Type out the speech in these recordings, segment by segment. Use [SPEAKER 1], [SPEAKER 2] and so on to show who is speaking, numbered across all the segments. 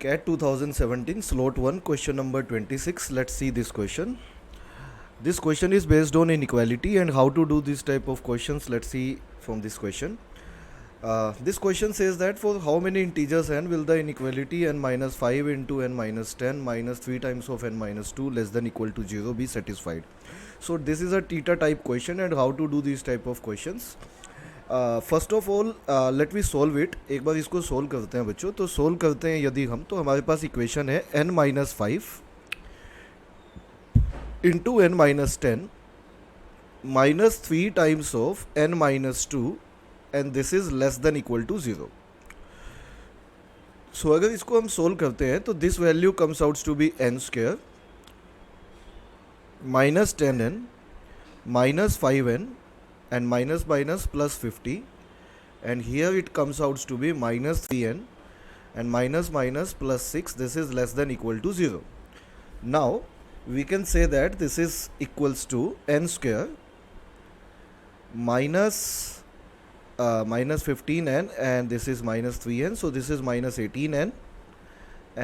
[SPEAKER 1] CAT 2017 slot 1 question number 26. Let's see this question. This question is based on inequality and how to do this type of questions. Let's see from this question. This question says that for how many integers n will the inequality n minus 5 into n minus 10 minus 3 times of n minus 2 less than equal to 0 be satisfied. So this is a theta type question and how to do these type of questions. First of all let we solve it. एक बार इसको solve करते हैं बच्चों. तो solve करते हैं यदि हम, तो हमारे पास इक्वेशन है n minus 5 into n minus 10 minus 3 times of n minus 2 and this is less than equal to 0. So अगर इसको हम सोल्व करते हैं तो this value comes out to be n square minus 10n minus 5n and minus minus plus 50, and here it comes out to be minus 3n and minus minus plus 6. This is less than equal to 0. Now we can say that this is equals to n square minus minus 15n and this is minus 3n, so this is minus 18n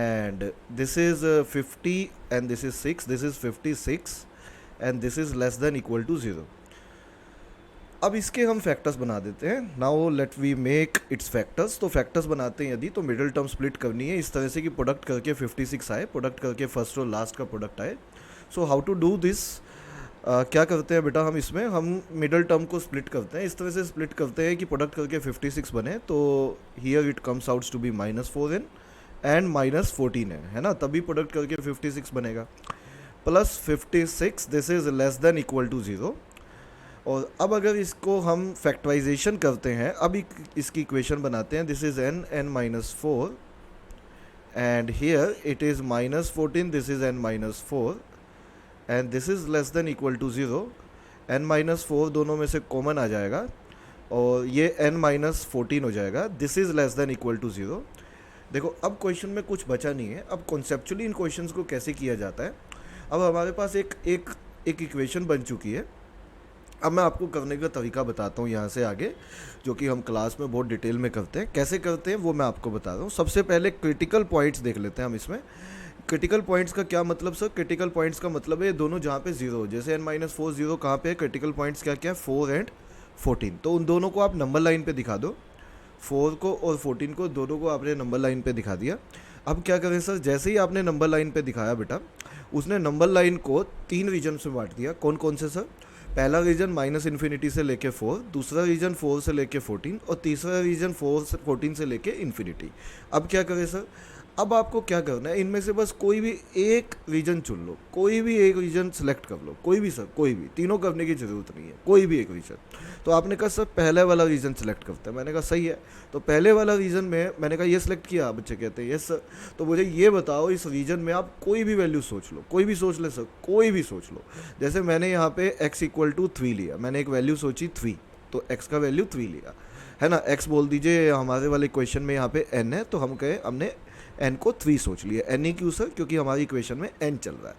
[SPEAKER 1] and this is 50 and this is 6, this is 56 and this is less than equal to 0. अब इसके हम factors बना देते हैं. Now let we make its factors. तो factors बनाते हैं यदि, तो मिडिल टर्म स्प्लिट करनी है इस तरह से कि प्रोडक्ट करके 56 आए, प्रोडक्ट करके फर्स्ट और लास्ट का प्रोडक्ट आए. So how to do this, क्या करते हैं बेटा, हम इसमें हम मिडिल टर्म को स्प्लिट करते हैं. इस तरह से स्प्लिट करते हैं कि प्रोडक्ट करके 56 बने. तो here it comes out to be minus 4n and minus 14n, है ना, तभी प्रोडक्ट करके 56 बनेगा. Plus 56, this is less than equal to 0. और अब अगर इसको हम फैक्टराइजेशन करते हैं, अब इसकी इक्वेशन बनाते हैं. This is n minus 4 and here it is minus 14, this is n minus 4 and this is less than equal to 0. n minus 4 दोनों में से कॉमन आ जाएगा और ये n माइनस 14 हो जाएगा. This is less than equal to 0. देखो अब क्वेश्चन में कुछ बचा नहीं है. अब कॉन्सेप्चुअली इन क्वेश्चंस को कैसे किया जाता है, अब हमारे पास एक इक्वेशन बन चुकी है. अब मैं आपको करने का तरीका बताता हूँ यहाँ से आगे, जो कि हम क्लास में बहुत डिटेल में करते हैं. कैसे करते हैं वो मैं आपको बता रहा हूँ. सबसे पहले क्रिटिकल पॉइंट्स देख लेते हैं हम इसमें. क्रिटिकल पॉइंट्स का क्या मतलब सर? क्रिटिकल पॉइंट्स का मतलब है दोनों जहाँ पे 0 हो, जैसे n माइनस 4 0 कहाँ पे है, क्रिटिकल पॉइंट्स क्या क्या है, 4 एंड 14. तो उन दोनों को आप नंबर लाइन पे दिखा दो. 4 को और 14 को, दोनों को आपने नंबर लाइन पे दिखा दिया. अब क्या करें सर, जैसे ही आपने नंबर लाइन पे दिखाया बेटा, उसने नंबर लाइन को 3 रीजन में बांट दिया. कौन कौन से सर? पहला रीजन माइनस इन्फिनिटी से लेके 4, दूसरा रीजन 4 से लेके 14 और तीसरा रीजन 14 से लेके इन्फिनिटी. अब क्या करें सर, अब आपको क्या करना है, इनमें से बस कोई भी एक रीजन चुन लो, कोई भी एक रीजन सेलेक्ट कर लो, कोई भी सर, कोई भी, तीनों करने की ज़रूरत नहीं है, कोई भी एक रीजन. तो आपने कहा सर पहले वाला रीजन सेलेक्ट करते हैं. मैंने कहा सही है. तो पहले वाला रीजन में मैंने कहा ये सिलेक्ट किया. बच्चे कहते हैं यस सर. तो मुझे ये बताओ, इस रीजन में आप कोई भी वैल्यू सोच लो, कोई भी सोच ले सर, कोई भी सोच लो. जैसे मैंने यहाँ पे x इक्वल टू 3 लिया, मैंने एक वैल्यू सोची 3, तो x का वैल्यू 3 लिया, है ना. x बोल दीजिए, हमारे वाले क्वेश्चन में यहाँ पे n है, तो हम कहे हमने n को 3 सोच लिया. n ही क्यों सर? क्योंकि हमारी इक्वेशन में n चल रहा है.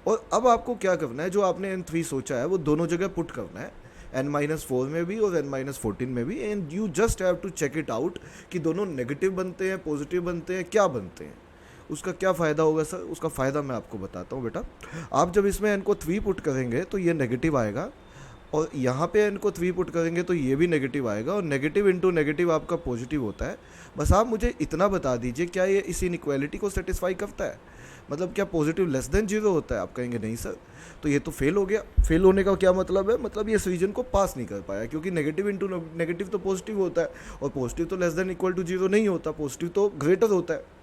[SPEAKER 1] और अब आपको क्या करना है, जो आपने n 3 सोचा है वो दोनों जगह पुट करना है, n माइनस 4 में भी और n माइनस 14 में भी. And you just have to check it out कि दोनों नेगेटिव बनते हैं, पॉजिटिव बनते हैं, क्या बनते हैं. उसका क्या फ़ायदा होगा सर? उसका फ़ायदा मैं आपको बताता हूँ बेटा. आप जब इसमें n को 3 पुट करेंगे तो ये नेगेटिव आएगा, और यहाँ पे n को 3 पुट करेंगे तो ये भी नेगेटिव आएगा, और नेगेटिव इंटू नेगेटिव आपका पॉजिटिव होता है. बस आप मुझे इतना बता दीजिए, क्या ये इस इनइक्वालिटी को सेटिस्फाई करता है? मतलब क्या पॉजिटिव लेस देन 0 होता है? आप कहेंगे नहीं सर, तो ये तो फेल हो गया. फेल होने का क्या मतलब है? मतलब ये इस रीजन को पास नहीं कर पाया, क्योंकि नेगेटिव इंटू नेगेटिव तो पॉजिटिव होता है, और पॉजिटिव तो लेस देन इक्वल टू 0 नहीं होता, पॉजिटिव तो ग्रेटर होता है.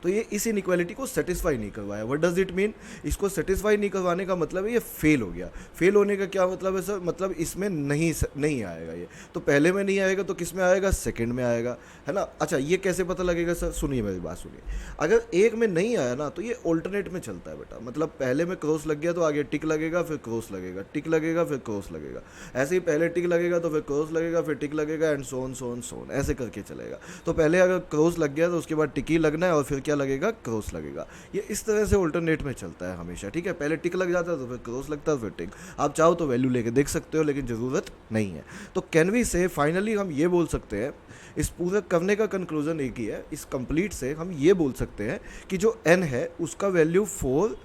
[SPEAKER 1] तो ये इस इनइक्वालिटी को सेटिस्फाई नहीं करवाया. What does it mean? इसको सेटिस्फाई नहीं करवाने का मतलब है ये फेल हो गया. फेल होने का क्या मतलब है सर? मतलब इसमें नहीं आएगा ये. तो पहले में नहीं आएगा तो किस में आएगा? सेकंड में आएगा, है ना. अच्छा, ये कैसे पता लगेगा सर? सुनिए मेरी बात सुनिए. अगर एक में नहीं आया ना, तो ये ऑल्टरनेट में चलता है बेटा. मतलब पहले में क्रॉस लग गया तो आगे टिक लगेगा, फिर क्रॉस लगेगा, टिक लगेगा, फिर क्रॉस लगेगा. ऐसे ही पहले टिक लगेगा तो फिर क्रॉस लगेगा, फिर टिक लगेगा, एंड सो ऑन ऐसे करके चलेगा. तो पहले अगर क्रॉस लग गया तो उसके बाद टिक ही लगना है, और फिर क्या लगेगा? क्रॉस लगेगा. ये इस तरह से ऑल्टरनेट में चलता है हमेशा. ठीक है, पहले टिक लग जाता है तो फिर क्रॉस लगता है, फिर टिक. आप चाहो तो वैल्यू लेके देख सकते हो, लेकिन ज़रूरत नहीं है. तो कैन वी से फाइनली हम ये बोल सकते हैं इस पूरे करने का कंक्लूजन एक ही है, इस कंप्लीट से हम ये बोल सकते हैं कि जो n है उसका वैल्यू 4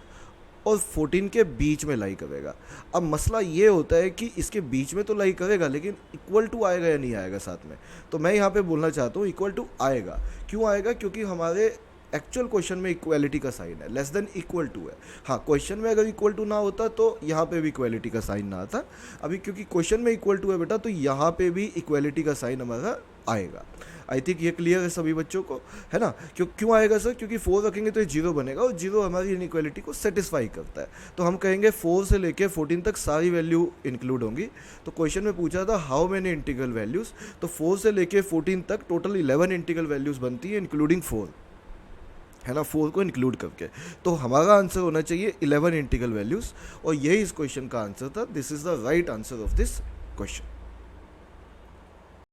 [SPEAKER 1] और 14 के बीच में लाई करेगा। अब मसला ये होता है कि इसके बीच में तो लाई करेगा, लेकिन इक्वल टू आएगा या नहीं आएगा साथ में। तो मैं यहाँ पे बोलना चाहता हूँ इक्वल टू आएगा। क्यों आएगा? क्योंकि हमारे एक्चुअल क्वेश्चन में इक्वालिटी का साइन है, लेस देन इक्वल टू है। हाँ, क्वेश्चन में अगर इक्वल टू ना होता तो यहाँ पे भी इक्वालिटी का साइन ना आता। अभी क्योंकि क्वेश्चन में इक्वल टू है बेटा, तो यहाँ पे भी इक्वालिटी का साइन हमारा आएगा। आई थिंक ये क्लियर है सभी बच्चों को, है ना? क्यों आएगा सर? क्योंकि 4 रखेंगे तो ये 0 बनेगा, और 0 हमारी इनइक्वालिटी को सेटिस्फाई करता है। तो हम कहेंगे 4 से लेके 14 तक सारी वैल्यू इंक्लूड होंगी। तो क्वेश्चन में पूछा था हाउ मेनी इंटीग्रल वैल्यूज़, तो 4 से लेके 14 तक टोटल 11 इंटीग्रल वैल्यूज़ बनती है, इंक्लूडिंग 4, है ना, 4 को इंक्लूड करके। तो हमारा आंसर होना चाहिए 11 इंटीग्रल वैल्यूज़, और यही इस क्वेश्चन का आंसर था। This is the right answer of this question.